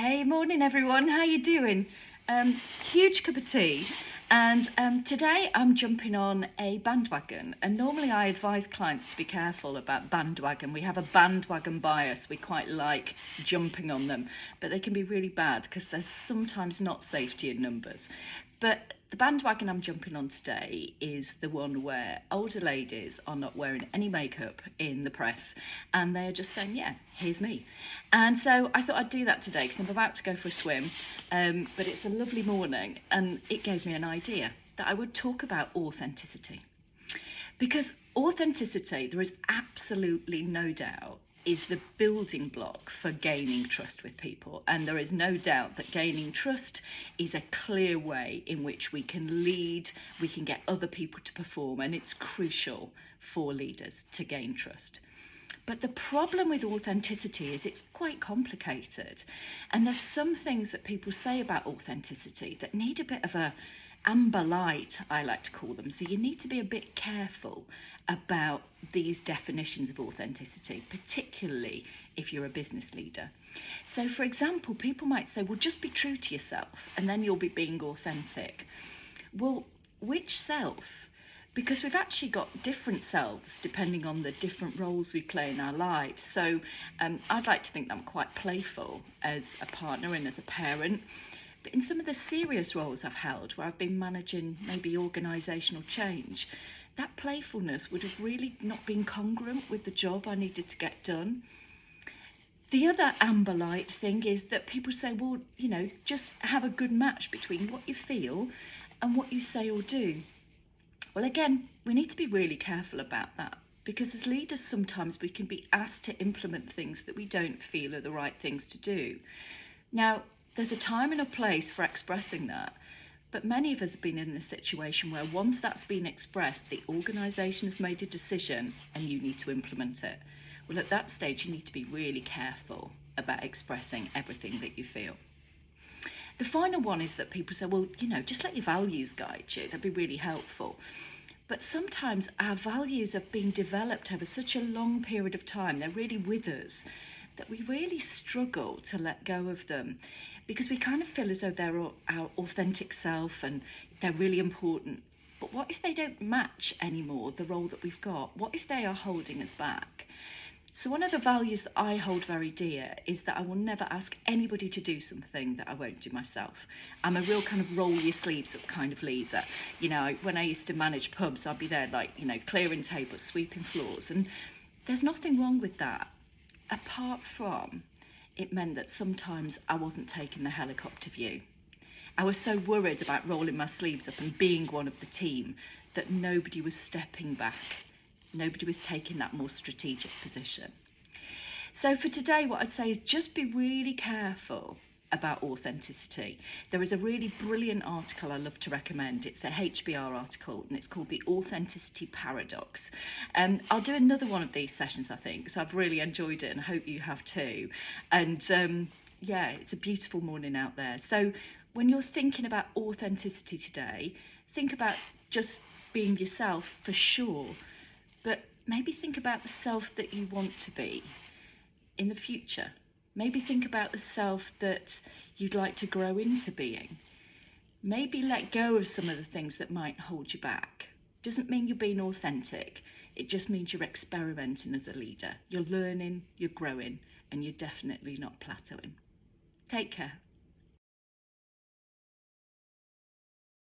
Hey, morning everyone. How you doing? Huge cup of tea, and today I'm jumping on a bandwagon. And normally I advise clients to be careful about bandwagon. We have a bandwagon bias. We quite like jumping on them, but they can be really bad because there's sometimes not safety in numbers. But the bandwagon I'm jumping on today is the one where older ladies are not wearing any makeup in the press and they're just saying, yeah, here's me. And so I thought I'd do that today because I'm about to go for a swim, but it's a lovely morning and it gave me an idea that I would talk about authenticity. Because authenticity, there is absolutely no doubt, is the building block for gaining trust with people. And there is no doubt that gaining trust is a clear way in which we can lead, we can get other people to perform, and it's crucial for leaders to gain trust. But the problem with authenticity is it's quite complicated. And there's some things that people say about authenticity that need a bit of a amber light, I like to call them. So you need to be a bit careful about these definitions of authenticity, particularly if you're a business leader. So for example, people might say, well, just be true to yourself and then you'll be being authentic. Well, which self? Because we've actually got different selves depending on the different roles we play in our lives. So I'd like to think that I'm quite playful as a partner and as a parent. But in some of the serious roles I've held, where I've been managing maybe organisational change, that playfulness would have really not been congruent with the job I needed to get done. The other amber light thing is that people say, well, just have a good match between what you feel and what you say or do. Well, again, we need to be really careful about that, because as leaders, sometimes we can be asked to implement things that we don't feel are the right things to do. Now, there's a time and a place for expressing that, but many of us have been in a situation where once that's been expressed, the organisation has made a decision and you need to implement it. Well, at that stage, you need to be really careful about expressing everything that you feel. The final one is that people say, well, just let your values guide you. That'd be really helpful. But sometimes our values have been developed over such a long period of time. They're really with us, that we really struggle to let go of them, because we kind of feel as though they're our authentic self and they're really important. But what if they don't match anymore the role that we've got? What if they are holding us back? So one of the values that I hold very dear is that I will never ask anybody to do something that I won't do myself. I'm a real kind of roll your sleeves up kind of leader. When I used to manage pubs, I'd be there clearing tables, sweeping floors, and there's nothing wrong with that. Apart from, it meant that sometimes I wasn't taking the helicopter view. I was so worried about rolling my sleeves up and being one of the team that nobody was stepping back. Nobody was taking that more strategic position. So for today, what I'd say is just be really careful about authenticity. There is a really brilliant article I love to recommend. It's the HBR article and it's called The Authenticity Paradox. I'll do another one of these sessions, I think, because I've really enjoyed it and I hope you have too. And it's a beautiful morning out there. So when you're thinking about authenticity today, think about just being yourself for sure, but maybe think about the self that you want to be in the future. Maybe think about the self that you'd like to grow into being. Maybe let go of some of the things that might hold you back. Doesn't mean you're being authentic. It just means you're experimenting as a leader. You're learning, you're growing, and you're definitely not plateauing. Take care.